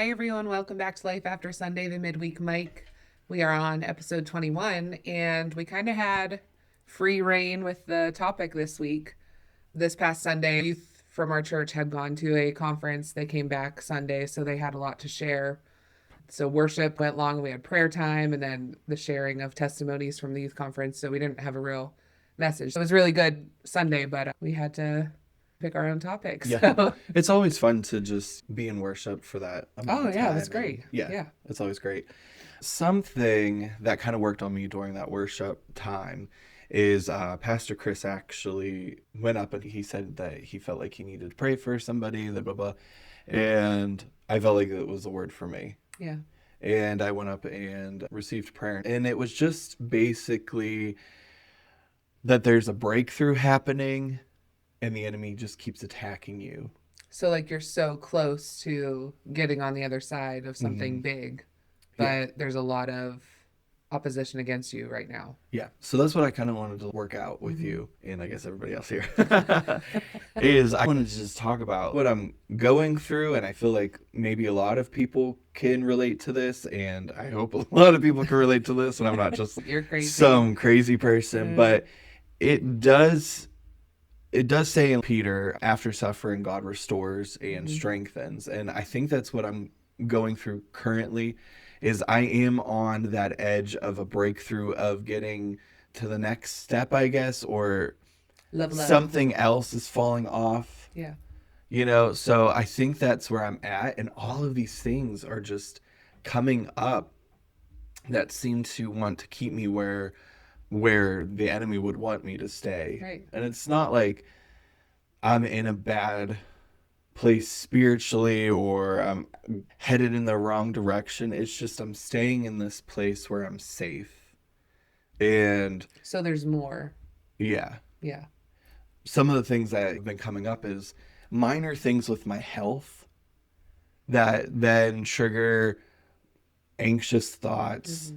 Hi, everyone. Welcome back to Life After Sunday, the Midweek Mic. We are on episode 21, and we kind of had free reign with the topic this week. This past Sunday, youth from our church had gone to a conference. They came back Sunday, so they had a lot to share. So worship went long. We had prayer time and then the sharing of testimonies from the youth conference. So we didn't have a real message. It was really good Sunday, but we had to pick our own topics. Yeah. So. It's always fun to just be in worship for that amount of time. That's great. Yeah, it's always great. Something that kind of worked on me during that worship time is Pastor Chris actually went up and he said that he felt like he needed to pray for somebody, blah, blah, blah. And I felt like it was a word for me. Yeah. And I went up and received prayer. And it was just basically that there's a breakthrough happening and the enemy just keeps attacking you. So like you're so close to getting on the other side of something big, but there's a lot of opposition against you right now. Yeah. So that's what I kind of wanted to work out with you and I guess everybody else here is I wanted to just talk about what I'm going through. And I feel like maybe a lot of people can relate to this. And I hope a lot of people can relate to this. And I'm not just You're crazy. Some crazy person, but it does say in Peter, after suffering, God restores and strengthens. And I think that's what I'm going through currently is I am on that edge of a breakthrough of getting to the next step, I guess, or something else is falling off. Yeah. You know, so I think that's where I'm at. And all of these things are just coming up that seem to want to keep me where the enemy would want me to stay. Right. And it's not like I'm in a bad place spiritually or I'm headed in the wrong direction. It's just I'm staying in this place where I'm safe. And so there's more. Yeah. Yeah. Some of the things that have been coming up is minor things with my health that then trigger anxious thoughts.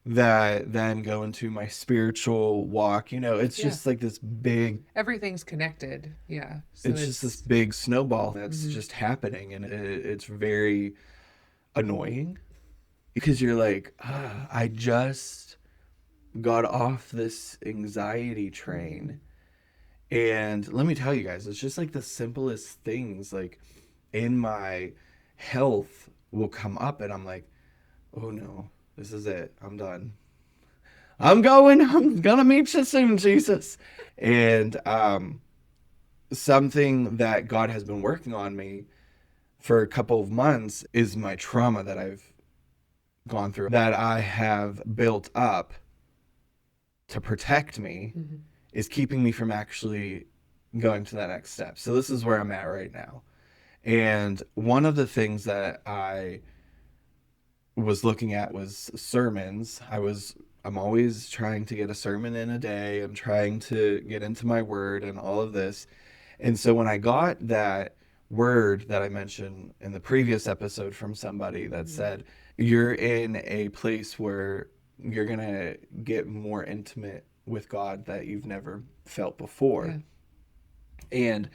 That then go into my spiritual walk. You know, it's just like this big... Everything's connected. Yeah. So it's just this big snowball that's just happening. And it's very annoying because you're like, I just got off this anxiety train. And let me tell you guys, it's just like the simplest things like in my health will come up and I'm like, oh no. This is it. I'm done. I'm gonna meet you soon, Jesus. And something that God has been working on me for a couple of months is my trauma that I've gone through, that I have built up to protect me, is keeping me from actually going to that next step. So this is where I'm at right now. And one of the things that I was looking at was sermons. I'm always trying to get a sermon in a day. I'm trying to get into my word and all of this. And so when I got that word that I mentioned in the previous episode from somebody that said, you're in a place where you're going to get more intimate with God that you've never felt before. Yeah. And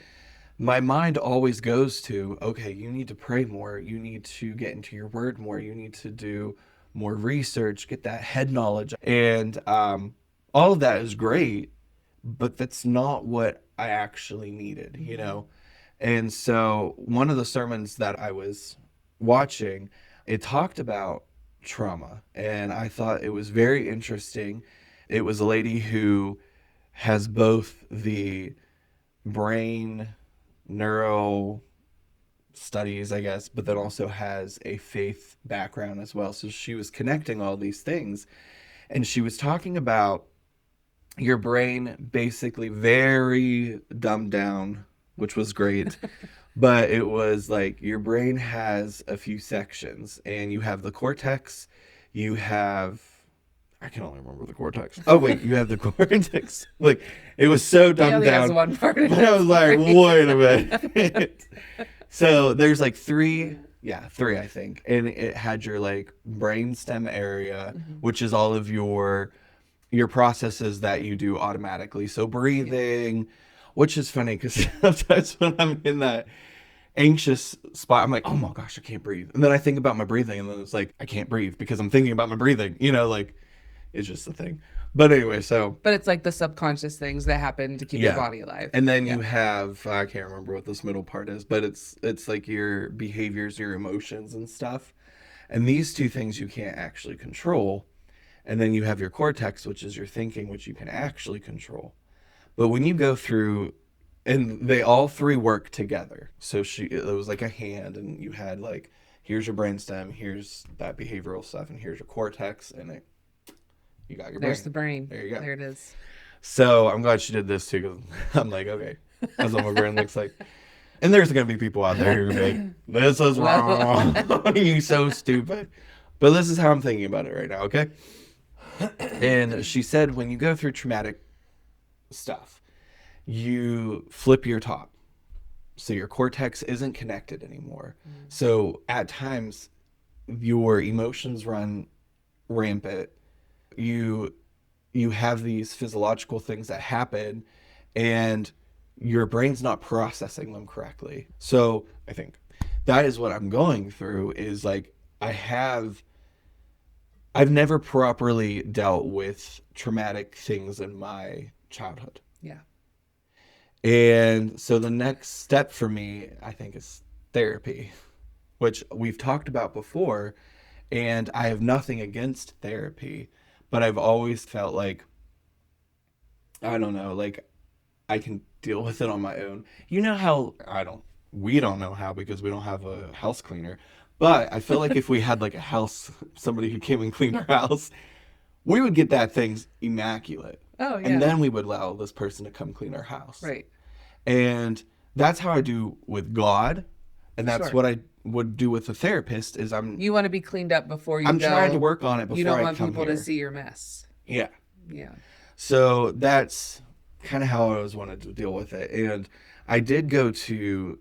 my mind always goes to, okay, you need to pray more. You need to get into your word more. You need to do more research, get that head knowledge. And all of that is great, but that's not what I actually needed, you know? And so one of the sermons that I was watching, it talked about trauma. And I thought it was very interesting. It was a lady who has both the brain neuro studies, I guess, but then also has a faith background as well. So she was connecting all these things. And she was talking about your brain basically very dumbed down, which was great. But it was like your brain has a few sections and you have the cortex, you have... I can only remember the cortex. Oh, wait, you have the cortex. Like, it was so dumbed down. One part but I was like, wait a minute. So there's like three, I think. And it had your like brainstem area, which is all of your processes that you do automatically. So breathing, which is funny because sometimes when I'm in that anxious spot. I'm like, oh my gosh, I can't breathe. And then I think about my breathing, and then it's like, I can't breathe because I'm thinking about my breathing. Like it's just a thing. But anyway, so But it's like the subconscious things that happen to keep your body alive. and then you have, I can't remember what this middle part is, but it's like your behaviors, your emotions and stuff. And these two things you can't actually control. And then you have your cortex, which is your thinking, which you can actually control. But when you go through, and they all three work together. So it was like a hand, and you had like, here's your brainstem, here's that behavioral stuff, and here's your cortex, and you got your brain. There's the brain. There you go. There it is. So I'm glad she did this too, because I'm like, okay, that's what my brain looks like. And there's going to be people out there who are like, this is wrong. You're so stupid. But this is how I'm thinking about it right now, okay? And she said, when you go through traumatic stuff, you flip your top. So your cortex isn't connected anymore. So at times, your emotions run rampant. You have these physiological things that happen, and your brain's not processing them correctly. So I think that is what I'm going through, is like, I've never properly dealt with traumatic things in my childhood. Yeah. And so the next step for me, I think, is therapy, which we've talked about before. And I have nothing against therapy, but I've always felt like, I don't know, like I can deal with it on my own. You know how, we don't know how, because we don't have a house cleaner. But I feel like if we had like a house, somebody who came and cleaned our house, we would get that thing immaculate. Oh, yeah. And then we would allow this person to come clean our house. Right. And that's how I do with God. And that's what I would do with a therapist, is you want to be cleaned up before you I'm go. trying to work on it before I come here. You don't want people to see your mess. Yeah. Yeah. So that's kind of how I always wanted to deal with it. And I did go to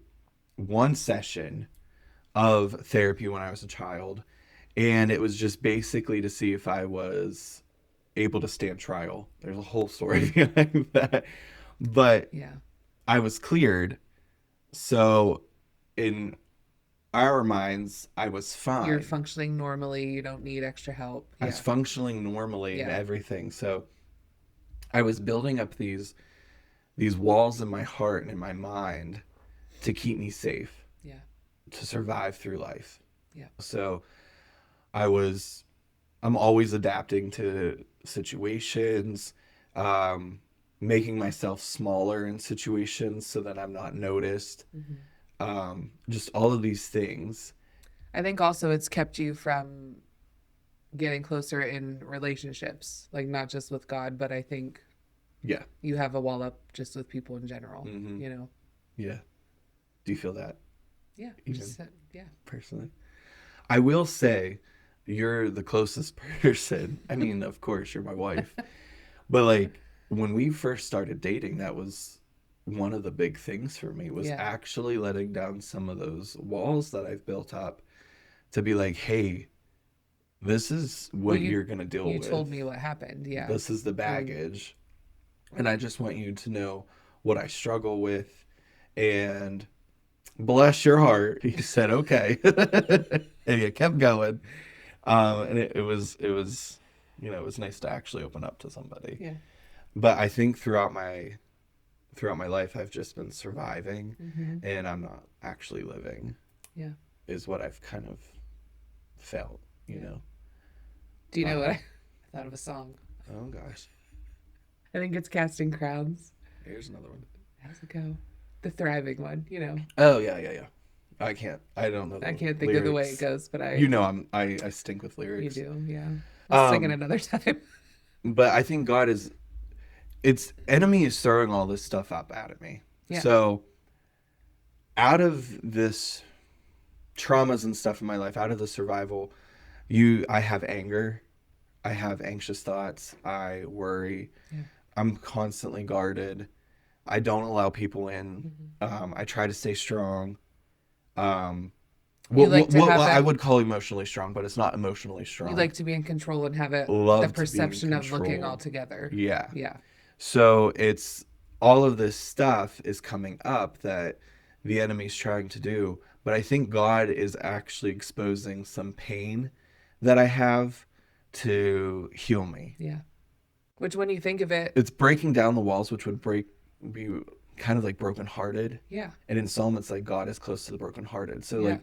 one session of therapy when I was a child, and it was just basically to see if I was able to stand trial. There's a whole story behind that, but yeah, I was cleared. So in our minds, I was fine. You're functioning normally. You don't need extra help. I was functioning normally and everything. So I was building up these walls in my heart and in my mind to keep me safe. Yeah. To survive through life. Yeah. So I'm always adapting to situations, making myself smaller in situations so that I'm not noticed. Just all of these things. I think also it's kept you from getting closer in relationships, like not just with God, but I think you have a wall up just with people in general, you know? Yeah. Do you feel that? Yeah. Personally. I will say you're the closest person. I mean, of course, you're my wife. But like when we first started dating, that was one of the big things for me, was actually letting down some of those walls that I've built up to be like, hey, this is what you're going to deal with. You told me what happened. Yeah. This is the baggage. And I just want you to know what I struggle with. And bless your heart, he said, okay. And you kept going. And it was, it was nice to actually open up to somebody. Yeah. But I think throughout my life, I've just been surviving, and I'm not actually living. Yeah. Is what I've kind of felt, you know. Do you know what I thought of a song? Oh gosh. I think it's Casting Crowns. Here's another one. How's it go? The thriving one, you know. Oh yeah. I don't know. I can't think of the way it goes, but I stink with lyrics. You do, yeah. I'll sing it another time. But I think God enemy is throwing all this stuff up at me. Yeah. So out of this traumas and stuff in my life, out of the survival, I have anger, I have anxious thoughts, I worry, I'm constantly guarded, I don't allow people in, I try to stay strong. I would call emotionally strong, but it's not emotionally strong. You like to be in control and have the perception of looking all together. Yeah. So it's all of this stuff is coming up that the enemy's trying to do. But I think God is actually exposing some pain that I have to heal me. Yeah. Which, when you think of it, It's breaking down the walls, which would be kind of like brokenhearted. yeah. And in Psalm, it's like God is close to the brokenhearted. So Yeah. like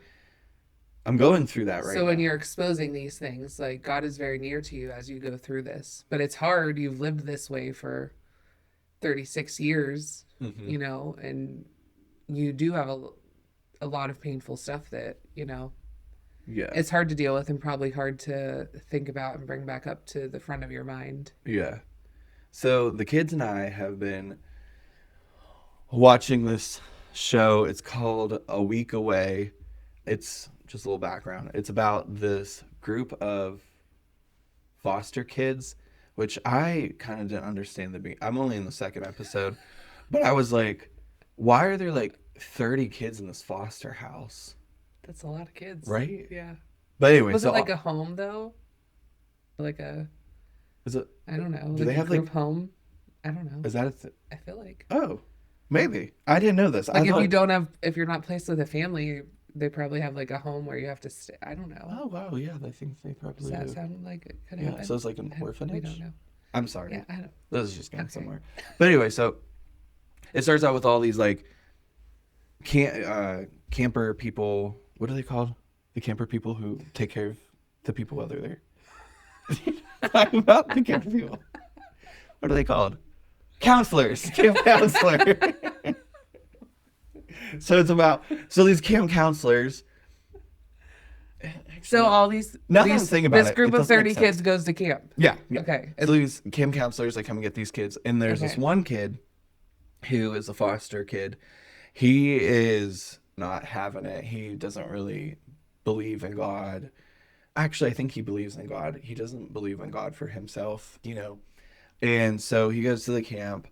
I'm going through that right So when now. you're exposing these things, like, God is very near to you as you go through this. But it's hard. You've lived this way for 36 years, Mm-hmm. and you do have a lot of painful stuff that, Yeah. it's hard to deal with and probably hard to think about and bring back up to the front of your mind. Yeah. So the kids and I have been watching this show. It's called A Week Away. It's just a little background. It's about this group of foster kids, which I kind of didn't understand I'm only in the second episode, but I was like, why are there like 30 kids in this foster house? That's a lot of kids. Right? Yeah. But anyway, Was so it like a home, though? Like is it? I don't know. Do Like they a have group like? home? I don't know. Is that I feel like. Oh, maybe I didn't know this. Like, I thought, if you're not placed with a family, they probably have like a home where you have to stay. I don't know. oh wow, yeah, I think they probably Does that do. sound like it could Yeah, happen? so it's like an We orphanage. don't know. I'm sorry. Yeah, I don't. This is just going Okay. somewhere. But anyway, so it starts out with all these like camper people. What are they called? The camper people who take care of the people while they're there. Talking about the camper people. What are they called? Counselors. Camp counselor. So these camp counselors. So all these, Now that I'm thinking about this it, group it of doesn't 30 make kids sense. goes to camp. Yeah. Yeah. Okay. So these camp counselors, they come and get these kids. And there's this Okay. one kid who is a foster kid. He is not having it. He doesn't really believe in God. Actually, I think he believes in God. He doesn't believe in God for himself, you know. And so he goes to the camp.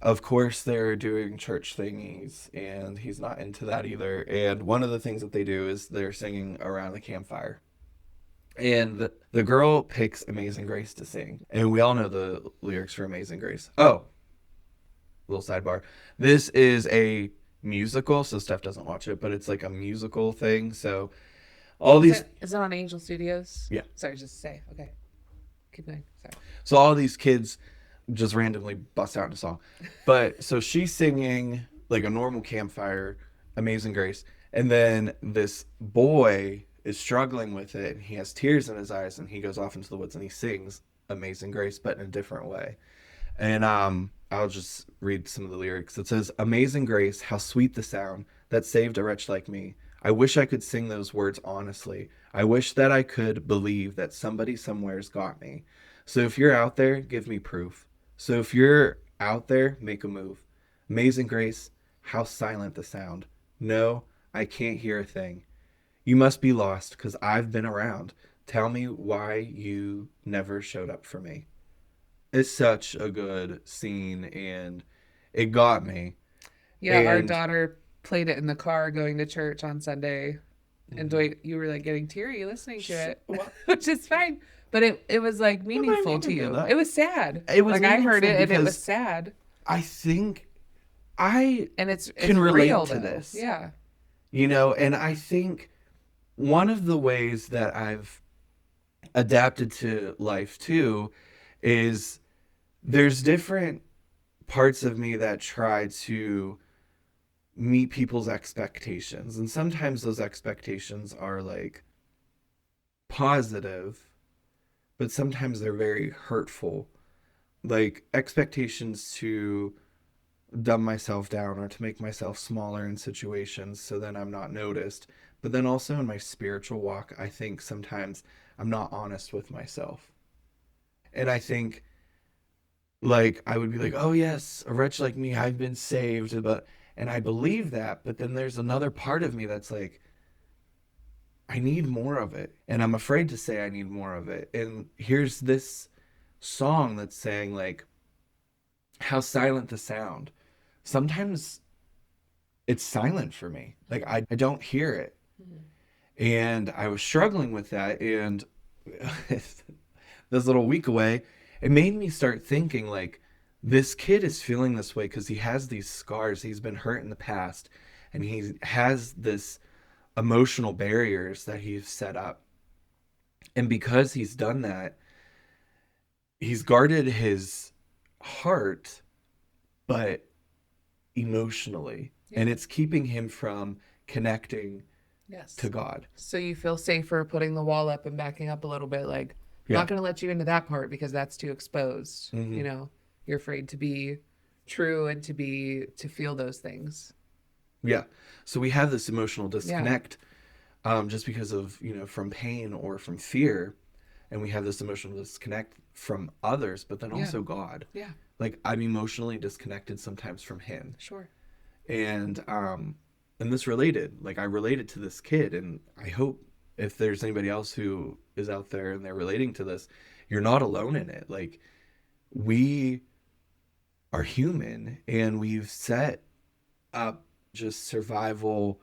Of course, they're doing church thingies, and he's not into that either. And one of the things that they do is they're singing around the campfire. And the girl picks Amazing Grace to sing. And we all know the lyrics for Amazing Grace. Oh, little sidebar. This is a musical, so Steph doesn't watch it, but it's like a musical thing. So all these, Is it on Angel Studios? Yeah. Sorry, just to say. Okay. Keep going. Sorry. so all these kids just randomly bust out into song. But so she's singing like a normal campfire, Amazing Grace. And then this boy is struggling with it. He has tears in his eyes, and he goes off into the woods and he sings Amazing Grace, but in a different way. And I'll just read some of the lyrics. It says, Amazing Grace, how sweet the sound that saved a wretch like me. I wish I could sing those words honestly. I wish that I could believe that somebody somewhere's got me. So if you're out there, give me proof. So if you're out there, make a move. Amazing Grace, how silent the sound. No, I can't hear a thing. You must be lost because I've been around. Tell me why you never showed up for me. It's such a good scene, and it got me. Yeah, our And- daughter played it in the car going to church on Sunday. And Dwight, you were like getting teary listening to it, which is fine. But it was like meaningful to you. It was sad. It was like, I heard it meaningful and it was because sad. I think I And it's can relate real, to though. this. Yeah. You know, and I think one of the ways that I've adapted to life too is there's different parts of me that try to meet people's expectations. And sometimes those expectations are like positive, but sometimes they're very hurtful. Like expectations to dumb myself down or to make myself smaller in situations so then I'm not noticed. But then also in my spiritual walk, I think sometimes I'm not honest with myself. And I think like I would be like, oh yes, a wretch like me, I've been saved, and I believe that, but then there's another part of me that's like, I need more of it. And I'm afraid to say I need more of it. And here's this song that's saying like, how silent the sound. Sometimes it's silent for me. Like I don't hear it. And I was struggling with that. And this little week away, it made me start thinking like, this kid is feeling this way because he has these scars. He's been hurt in the past. and he has this emotional barriers that he's set up. And because he's done that, he's guarded his heart, but emotionally. Yeah. And it's keeping him from connecting Yes. to God. So you feel safer putting the wall up and backing up a little bit, like, I'm Yeah. not going to let you into that part because that's too exposed. Mhm. You know, you're afraid to be true and to feel those things. Yeah. So we have this emotional disconnect just because of, from pain or from fear. And we have this emotional disconnect from others, but then also God. Yeah. Like, I'm emotionally disconnected sometimes from him. Sure. And this related. Like, I related to this kid, and I hope if there's anybody else who is out there and they're relating to this, you're not alone in it. Like, we are human, and we've set up just survival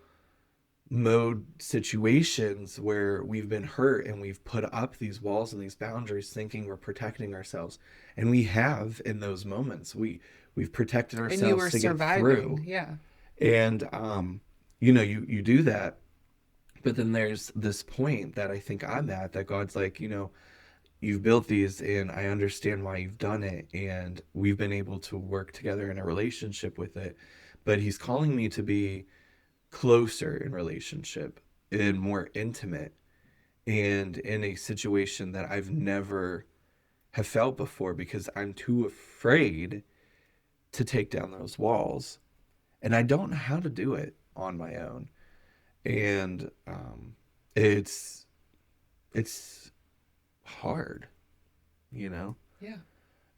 mode situations where we've been hurt, and we've put up these walls and these boundaries thinking we're protecting ourselves, and we have in those moments we've protected ourselves And you were to surviving. get through. Yeah. And you do that, but then there's this point that I think I'm at, that God's like, you've built these, and I understand why you've done it, and we've been able to work together in a relationship with it, but he's calling me to be closer in relationship and more intimate, and in a situation that I've never have felt before, because I'm too afraid to take down those walls, and I don't know how to do it on my own. And it's hard, Yeah.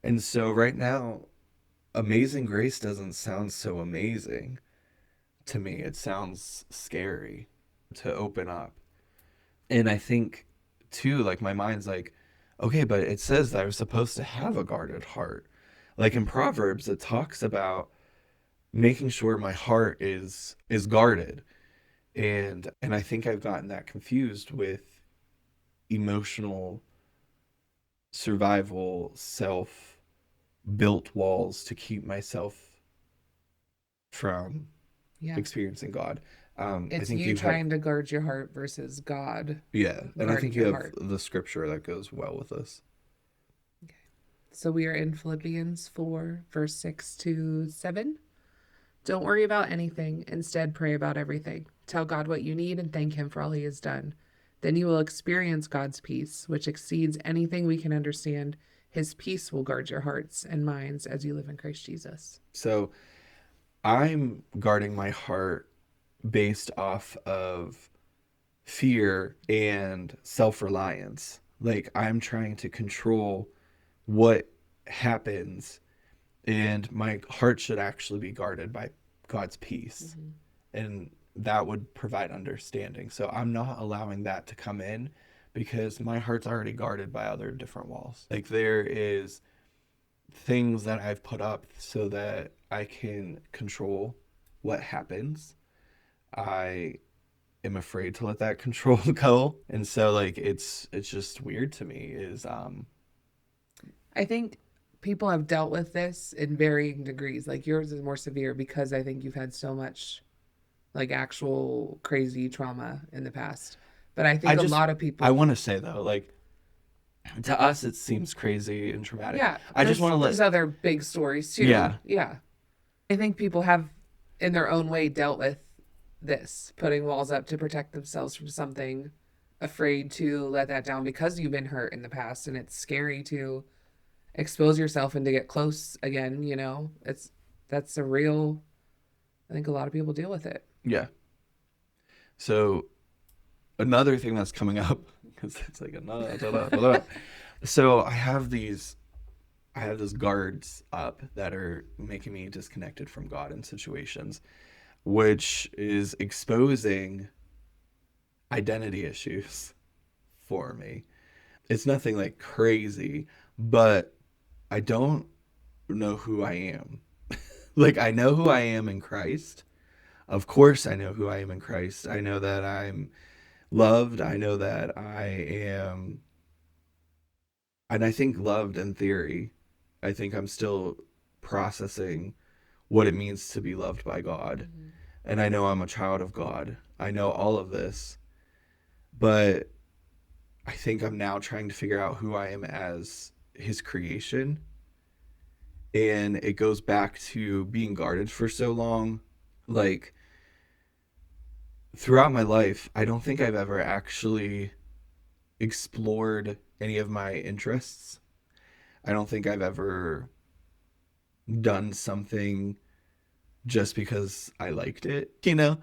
and so right now, Amazing Grace doesn't sound so amazing to me. It sounds scary to open up. And I think too, like, my mind's like, okay, but it says that I was supposed to have a guarded heart. Like in Proverbs, it talks about making sure my heart is guarded. And I think I've gotten that confused with emotional survival, self built walls to keep myself from experiencing God. I It's think you trying to guard your heart versus God. Yeah, and I think guarding you your have heart. the scripture that goes well with this. Okay. So we are in Philippians 4, verse 6 to 7. Don't worry about anything. Instead, pray about everything. Tell God what you need and thank him for all he has done. Then you will experience God's peace, which exceeds anything we can understand. His peace will guard your hearts and minds as you live in Christ Jesus. So I'm guarding my heart based off of fear and self-reliance. Like, I'm trying to control what happens, and my heart should actually be guarded by God's peace. And that would provide understanding. So I'm not allowing that to come in, because my heart's already guarded by other different walls. Like, there is things that I've put up so that I can control what happens. I am afraid to let that control go. And so, like, it's just weird to me is I think people have dealt with this in varying degrees. Like, yours is more severe because I think you've had so much, like, actual crazy trauma in the past. But I think a lot of people. I want to say, though, like, to us it seems crazy and traumatic. Yeah. I just want to There's other big stories too. Yeah. Yeah. I think people have, in their own way, dealt with this, putting walls up to protect themselves from something, afraid to let that down because you've been hurt in the past, and it's scary to expose yourself and to get close again. That's a real. I think a lot of people deal with it. Yeah. So another thing that's coming up, because it's like another. So I have these guards up that are making me disconnected from God in situations, which is exposing identity issues for me. It's nothing like crazy, but I don't know who I am. Like, I know who I am in Christ. Of course I know who I am in Christ. I know that I'm loved. I know that I am, and I think loved in theory. I think I'm still processing what it means to be loved by God. and I know I'm a child of God. I know all of this, but I think I'm now trying to figure out who I am as his creation. And it goes back to being guarded for so long. Like, throughout my life, I don't think I've ever actually explored any of my interests. I don't think I've ever done something just because I liked it, you know?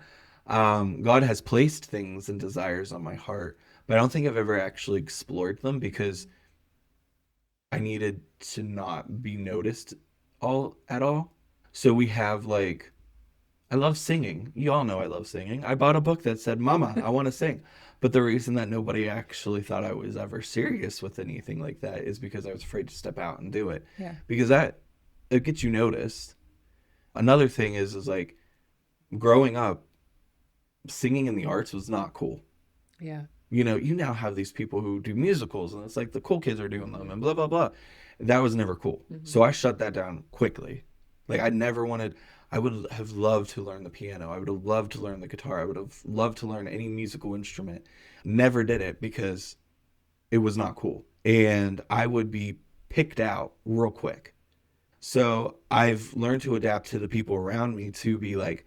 God has placed things and desires on my heart, but I don't think I've ever actually explored them because I needed to not be noticed at all. So we have like, I love singing. You all know I love singing. I bought a book that said, Mama, I want to sing. But the reason that nobody actually thought I was ever serious with anything like that is because I was afraid to step out and do it. Yeah. Because it gets you noticed. Another thing is like growing up, singing in the arts was not cool. Yeah. You know, you now have these people who do musicals and it's like the cool kids are doing them and blah, blah, blah. That was never cool. Mm-hmm. So I shut that down quickly. Like I would have loved to learn the piano. I would have loved to learn the guitar. I would have loved to learn any musical instrument. Never did it because it was not cool. And I would be picked out real quick. So I've learned to adapt to the people around me to be like,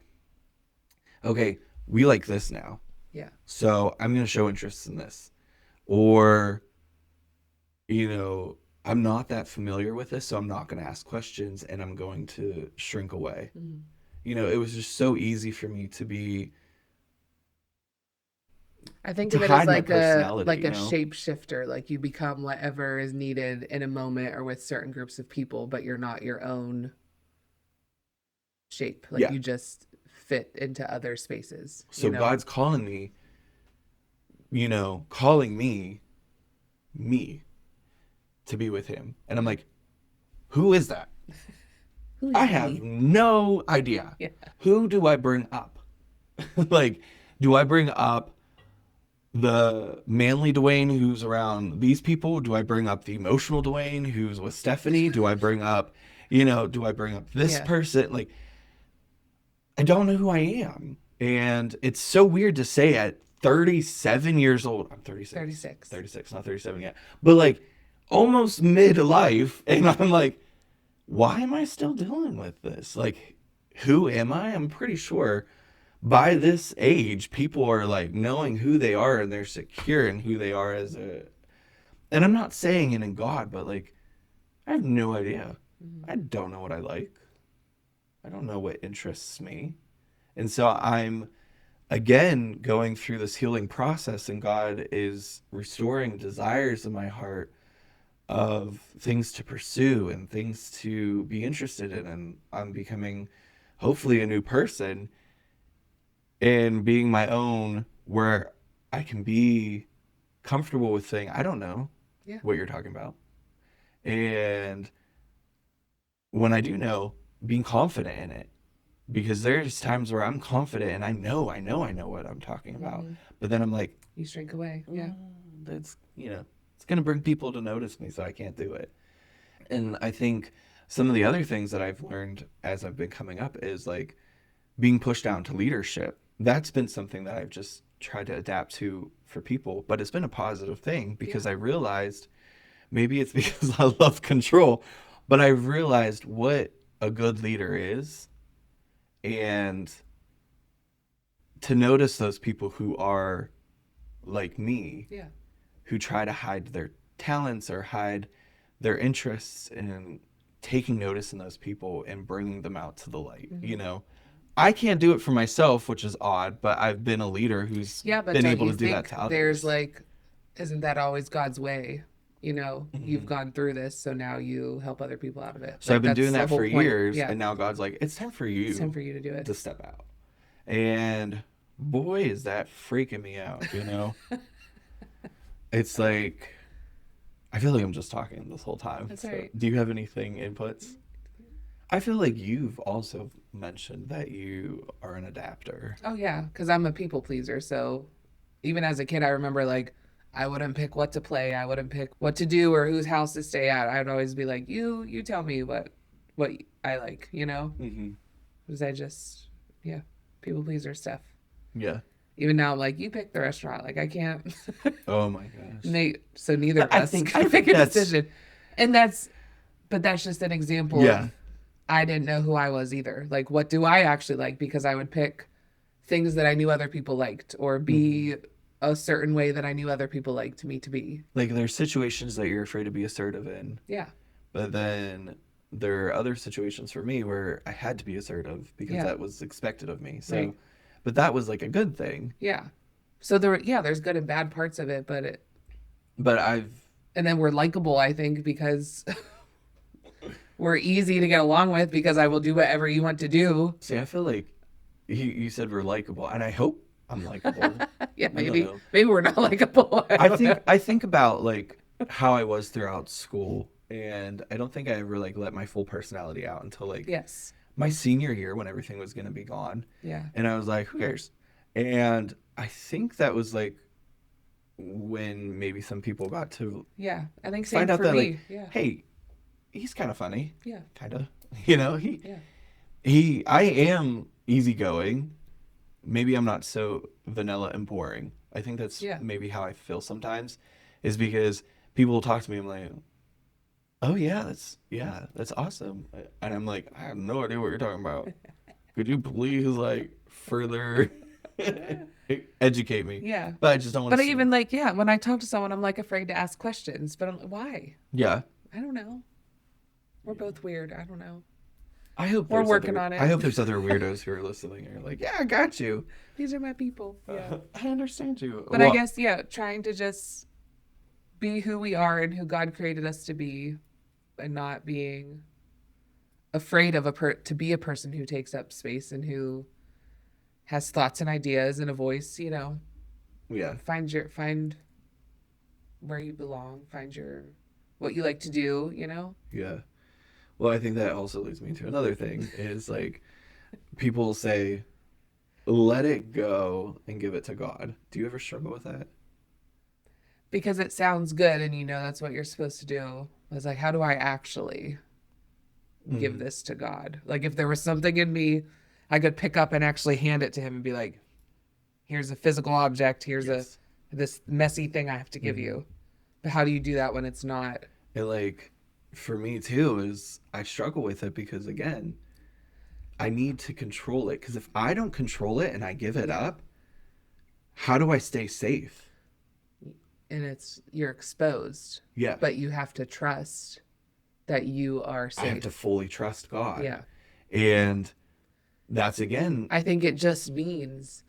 okay, we like this now. Yeah. So I'm going to show interest in this. Or, you know, I'm not that familiar with this, so I'm not going to ask questions and I'm going to shrink away. Mm-hmm. You know, it was just so easy for me to be. I think To of it hide as my like a personality, you know? shapeshifter. Like you become whatever is needed in a moment or with certain groups of people, but you're not your own shape. Like Yeah. you just fit into other spaces. So you know? God's calling me, calling me to be with him. And I'm like, who is that? Who is I he? have no idea. Yeah. Who do I bring up? Like, do I bring up the manly Dwayne who's around these people? Do I bring up the emotional Dwayne who's with Stephanie? Do I bring up, do I bring up this Yeah. person? Like, I don't know who I am. And it's so weird to say at 37 years old. I'm 36. 36. 36, not 37 yet. But like almost midlife. And I'm like, why am I still dealing with this? Like, who am I? I'm pretty sure by this age, people are like knowing who they are and they're secure in who they are and I'm not saying it in God, but like, I have no idea. Mm-hmm. I don't know what I like. I don't know what interests me. And so I'm again going through this healing process and God is restoring desires in my heart of things to pursue and things to be interested in. And I'm becoming hopefully a new person and being my own where I can be comfortable with saying, I don't know what you're talking about. And when I do know, being confident in it. Because there's times where I'm confident and I know what I'm talking about. Mm-hmm. But then I'm like, You shrink away. Yeah. That's, it's going to bring people to notice me, so I can't do it. And I think some of the other things that I've learned as I've been coming up is like being pushed down to leadership. That's been something that I've just tried to adapt to for people, but it's been a positive thing because I realized maybe it's because I love control, but I realized what a good leader is. And to notice those people who are like me, who try to hide their talents or hide their interests, and taking notice in those people and bringing them out to the light. Mm-hmm. I can't do it for myself, which is odd, but I've been a leader who's been able to do that to others. There's like, isn't that always God's way? Mm-hmm. You've gone through this, so now you help other people out of it. So like, I've been doing that for years, Yeah. and now God's like, it's time for you. It's time for you to do it. To step out. And boy, is that freaking me out, It's like, I feel like I'm just talking this whole time. That's right. Do you have anything inputs? I feel like you've also mentioned that you are an adapter. Oh, yeah, because I'm a people pleaser. So even as a kid, I remember like, I wouldn't pick what to play. I wouldn't pick what to do or whose house to stay at. I would always be like, you tell me what I like, Mm-hmm. Because I just, people pleaser stuff. Yeah. Even now, I'm like, you pick the restaurant. Like, I can't. Oh my gosh. So neither of I us think can make a that's decision. But that's just an example yeah. of I didn't know who I was either. Like, what do I actually like? Because I would pick things that I knew other people liked or be a certain way that I knew other people liked me to be. Like there's situations that you're afraid to be assertive in. Yeah. But then there are other situations for me where I had to be assertive because Yeah. that was expected of me. So, Right. but that was like a good thing. Yeah. So there's good and bad parts of it, But and then we're likable, I think, because we're easy to get along with because I will do whatever you want to do. see, I feel like you said we're likable, and I hope I'm likable. Yeah, I don't know. maybe we're not likable. I think about like how I was throughout school, and I don't think I ever like let my full personality out until like Yes. my senior year when everything was going to be gone. Yeah. And I was like, who cares? And I think that was like when maybe some people got to Yeah. I think same find out for that me. like, Yeah. hey, he's kind of funny. Yeah. Kind of. You know, Yeah. I am easygoing. Maybe I'm not so vanilla and boring. I think that's maybe how I feel sometimes is because people will talk to me. I'm like, oh yeah, that's awesome. And I'm like, I have no idea what you're talking about. Could you please like further educate me? Yeah. But I just don't want to. But even like, when I talk to someone, I'm like afraid to ask questions. But I'm like, why? Yeah. I don't know. We're both weird. I don't know. I hope we're working on it. I hope there's other weirdos who are listening and are like, yeah, I got you. These are my people. Yeah. I understand you. But I guess, trying to just be who we are and who God created us to be and not being afraid of to be a person who takes up space and who has thoughts and ideas and a voice, Yeah. Find where you belong, what you like to do, Yeah. Well, I think that also leads me to another thing is like people say, let it go and give it to God. Do you ever struggle with that? Because it sounds good and that's what you're supposed to do. It's like, how do I actually give this to God? Like if there was something in me I could pick up and actually hand it to him and be like, here's a physical object, here's this messy thing I have to give you. But how do you do that when it's not? And like for me too is I struggle with it because again, I need to control it because if I don't control it and I give it up, how do I stay safe? And you're exposed. Yeah. But you have to trust that you are safe. I have to fully trust God. Yeah. And that's again. I think it just means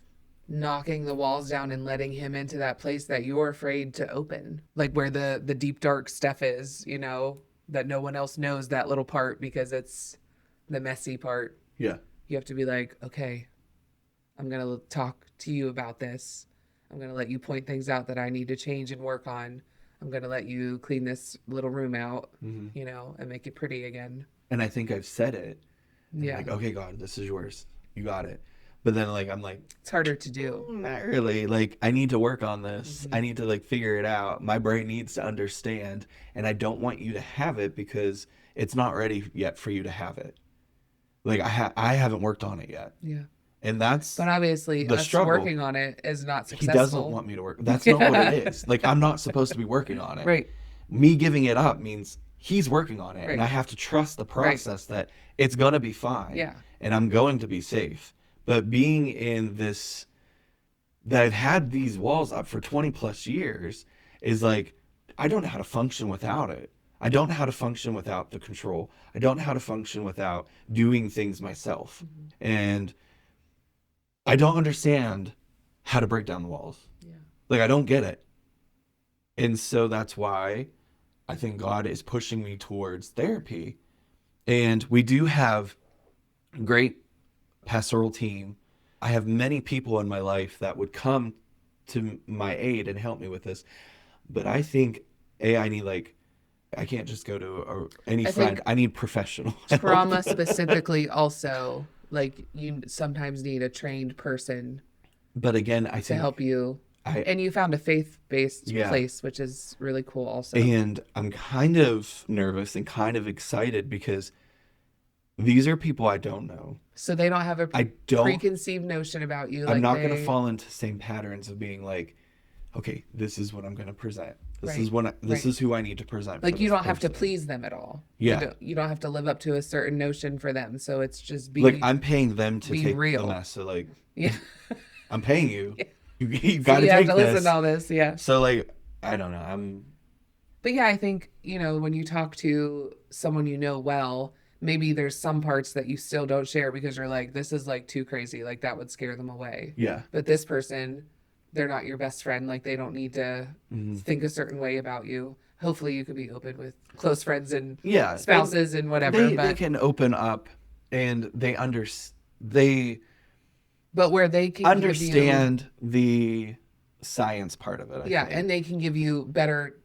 knocking the walls down and letting him into that place that you're afraid to open. Like where the deep, dark stuff is, that no one else knows that little part because it's the messy part. Yeah. You have to be like, okay, I'm going to talk to you about this. I'm going to let you point things out that I need to change and work on. I'm going to let you clean this little room out, and make it pretty again. And I think I've said it. Yeah. Like, okay, God, this is yours. You got it. But then I'm like, it's harder to do. Not really. Like, I need to work on this. I need to figure it out. My brain needs to understand. And I don't want you to have it because it's not ready yet for you to have it. Like I haven't worked on it yet. Yeah. And that's but obviously the us struggle. Working on it is not successful. He doesn't want me to work. That's not what it is. Like I'm not supposed to be working on it. Right. Me giving it up means he's working on it. Right. And I have to trust the process that it's gonna be fine. Yeah. And I'm going to be safe. But being in this that I've had these walls up for 20 plus years is like I don't know how to function without it. I don't know how to function without the control. I don't know how to function without doing things myself. And I don't understand how to break down the walls. Yeah. Like I don't get it. And so that's why I think God is pushing me towards therapy. And we do have a great pastoral team. I have many people in my life that would come to my aid and help me with this. But I think I need I can't just go to any friend. I need professional trauma specifically also. Like you sometimes need a trained person. But again, I think to help you. And you found a faith-based place, which is really cool also. And I'm kind of nervous and kind of excited because These are people I don't know. So they don't have a I don't, preconceived notion about you. I'm Like not going to they, fall into same patterns of being like, okay, this is what I'm going to present. This is right, what this right. is who I need to present for Like you this don't have to person. please them at all. Yeah. You don't have to live up to a certain notion for them. So it's just Like I'm paying them to be take the real. mess. So like Yeah. I'm paying you. You So got to you have to take listen to this. all this. Yeah. So like I don't know. I'm But yeah, I think, when you talk to someone you know well, maybe there's some parts that you still don't share because you're like, this is like too crazy. Like that would scare them away. yeah. But this person, they're not your best friend. Like they don't need to Mhm. think a certain way about you. Hopefully you could be open with close friends and Yeah. And spouses and whatever. they But can open up and they where they can give you, understand the science part of it, I yeah, think. and they can give you better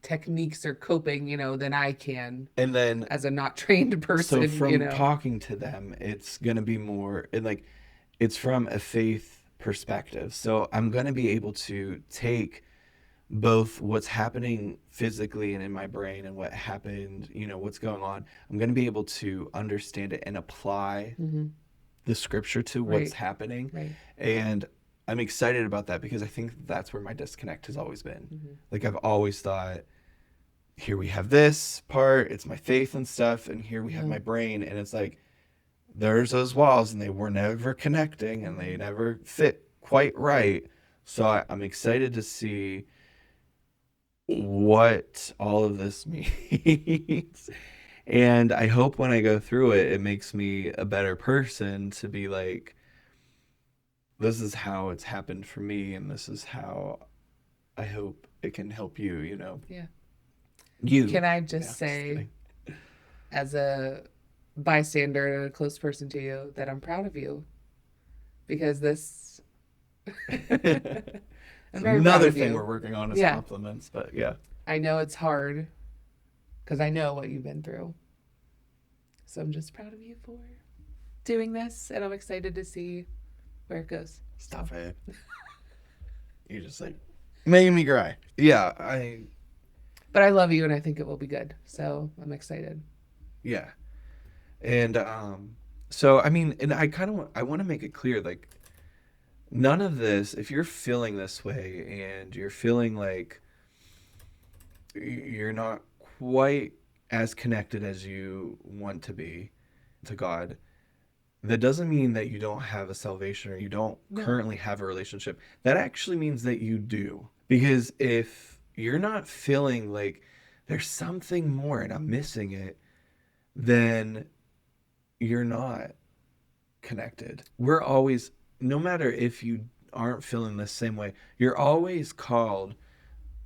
techniques or coping, than I can And then as a not trained so person, from talking to them, it's going to be more and like it's from a faith perspective. So I'm going to be able to take both what's happening physically and in my brain and what happened, what's going on. I'm going to be able to understand it and apply Mm-hmm. the scripture to what's Right, happening. right. And I'm excited about that because I think that's where my disconnect has always been. Mm-hmm. Like I've always thought, here we have this part, it's my faith and stuff, and here we have Mm-hmm. my brain, and it's like there's those walls and they were never connecting and they Mm-hmm. never fit quite right. So I'm excited to see what all of this means. And I hope when I go through it, it makes me a better person to be like, this is how it's happened for me, and this is how I hope it can help you, Yeah. You. Can I Yeah, just just say, kidding. as a bystander and a close person to you, that I'm proud of you because this, I'm It's very proud another of thing you. we're working on is Yeah. compliments, but yeah. I know it's hard because I know what you've been through. So I'm just proud of you for doing this, and I'm excited to see where it goes. Stop it. You just like making me cry. Yeah, But I love you, and I think it will be good. So I'm excited. yeah. And so I mean, and I kind of I want to make it clear like none of this, if you're feeling this way and you're feeling like you're not quite as connected as you want to be to God, that doesn't mean that you don't have a salvation or you don't No. currently have a relationship. That actually means that you do. Because if you're not feeling like there's something more and I'm missing it, then you're not connected. We're always, no matter if you aren't feeling the same way, you're always called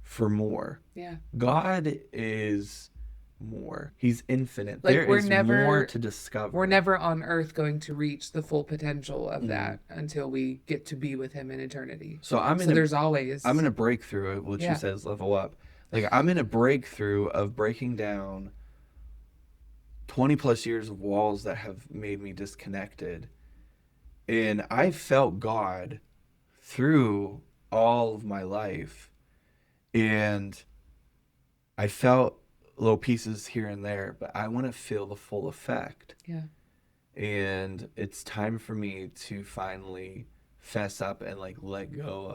for more. Yeah. God is more. He's infinite. Like There is more to discover. we're never on earth going to reach the full potential of Mhm. that until we get to be with him in eternity. So there's always I'm in a breakthrough of what Yeah. she says level up. Like I'm in a breakthrough of breaking down 20 plus years of walls that have made me disconnected. And I felt God through all of my life. And I felt little pieces here and there, but I want to feel the full effect. Yeah. And it's time for me to finally fess up and like let go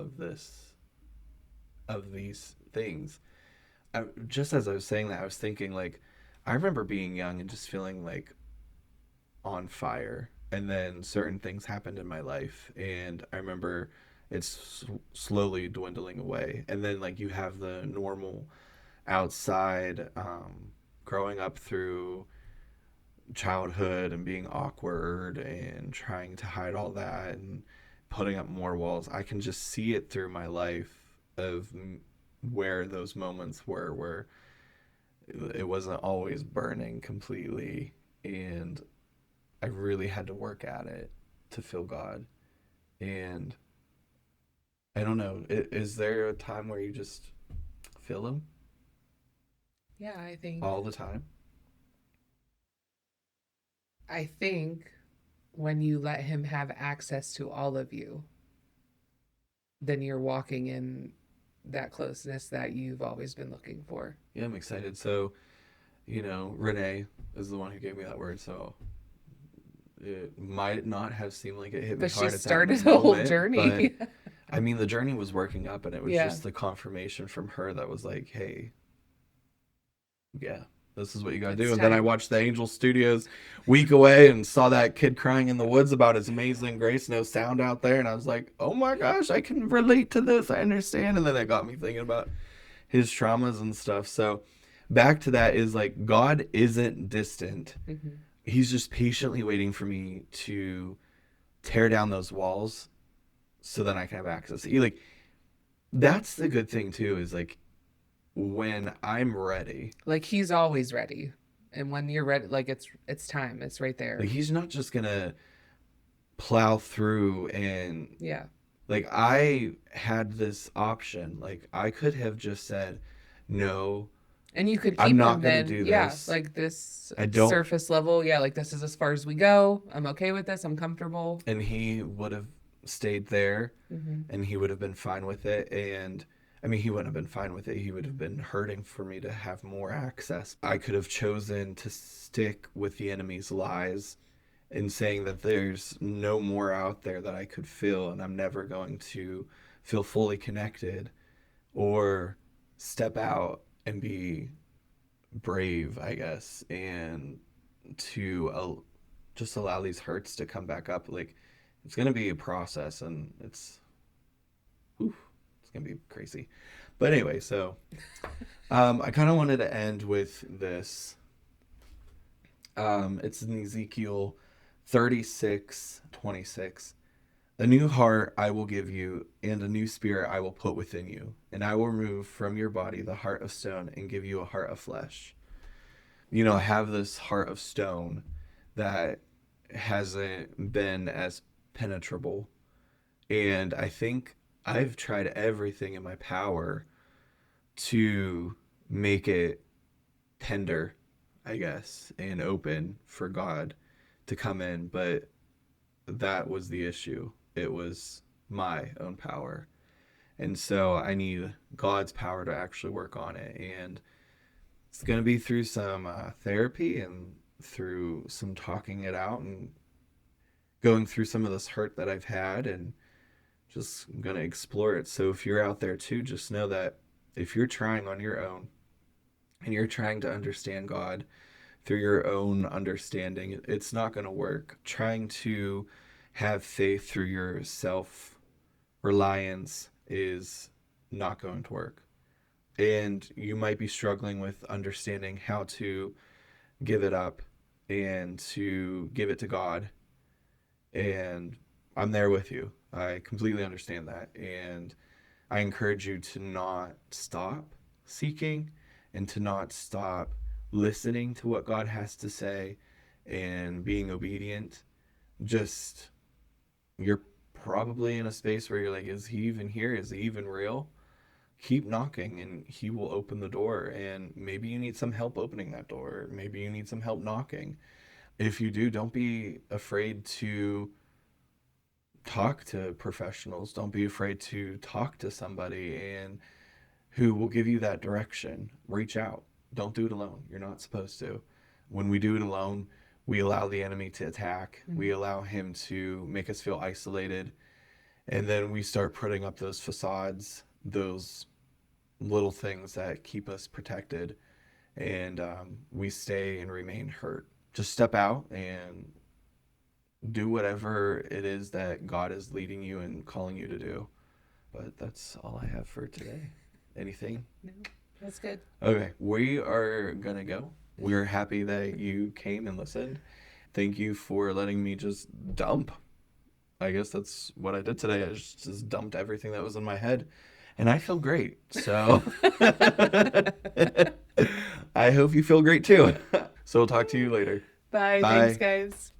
of these things. Just as I was saying that, I was thinking like I remember being young and just feeling like on fire, and then certain things happened in my life, and I remember it's slowly dwindling away, and then like you have the normal outside growing up through childhood and being awkward and trying to hide all that and putting up more walls. I can just see it through my life of where those moments were where it wasn't always burning completely, and I really had to work at it to feel God. And I don't know, is there a time where you just feel him Yeah, all the time? I think when you let him have access to all of you, then you're walking in that closeness that you've always been looking for. Yeah, I'm excited. So Renee is the one who gave me that word, so it might not have seemed like it hit me But she hard at started that the whole moment, journey. but I mean, the journey was working up, and it was Yeah. just the confirmation from her that was like, hey, yeah, this is what you gotta It's do. And then I time. watched the Angel Studios week away and saw that kid crying in the woods about his amazing grace, no sound out there, and I was like, oh my gosh, I can relate to this. I understand. And then it got me thinking about his traumas and stuff. So back to that is like, God isn't distant. Hmm. He's just patiently waiting for me to tear down those walls so then I can have access. Like, that's the good thing too, is like, when I'm ready, Like he's always ready. And when you're ready, like it's time. It's right there. like he's not just gonna plow through. And Yeah. like, I had this option. Like, I could have just said, no, And you could I'm keep not him gonna then, do yeah, this. like this I don't. surface level. Yeah, like this is as far as we go. I'm okay with this. I'm comfortable. And he would have stayed there, Hmm. and he would have been fine with it. And I mean, he wouldn't have been fine with it. He would have been hurting for me to have more access. I could have chosen to stick with the enemy's lies in saying that there's no more out there that I could feel, and I'm never going to feel fully connected, or step out and be brave, I guess, and to just allow these hurts to come back up. Like, it's going to be a process, and it's going to be crazy. But anyway, so I kind of wanted to end with this. It's in Ezekiel 36:26. A new heart I will give you, and a new spirit I will put within you. And I will remove from your body the heart of stone and give you a heart of flesh. Have this heart of stone that hasn't been as penetrable. And I think I've tried everything in my power to make it tender, I guess, and open for God to come in. But that was the issue. It was my own power. And so I need God's power to actually work on it. And it's going to be through some therapy, and through some talking it out, and going through some of this hurt that I've had, and just going to explore it. So if you're out there too, just know that if you're trying on your own and you're trying to understand God through your own understanding, it's not going to work. Trying to have faith through your self reliance is not going to work. And you might be struggling with understanding how to give it up and to give it to God. And I'm there with you. I completely understand that. And I encourage you to not stop seeking, and to not stop listening to what God has to say and being obedient. Just, you're probably in a space where you're like, is he even here? Is he even real? Keep knocking, and he will open the door. And maybe you need some help opening that door. Maybe you need some help knocking. If you do, don't be afraid to talk to professionals. Don't be afraid to talk to somebody and who will give you that direction. Reach out. Don't do it alone. You're not supposed to. When we do it alone, we allow the enemy to attack. Mm-hmm. We allow him to make us feel isolated. And then we start putting up those facades, those little things that keep us protected. And we stay and remain hurt. Just step out and do whatever it is that God is leading you and calling you to do. But that's all I have for today. Anything? No, that's good. Okay, we are going to go. We're happy that you came and listened. Thank you for letting me just dump. I guess that's what I did today. I just dumped everything that was in my head. And I feel great. So I hope you feel great too. So we'll talk to you later. Bye. Bye. Thanks, guys.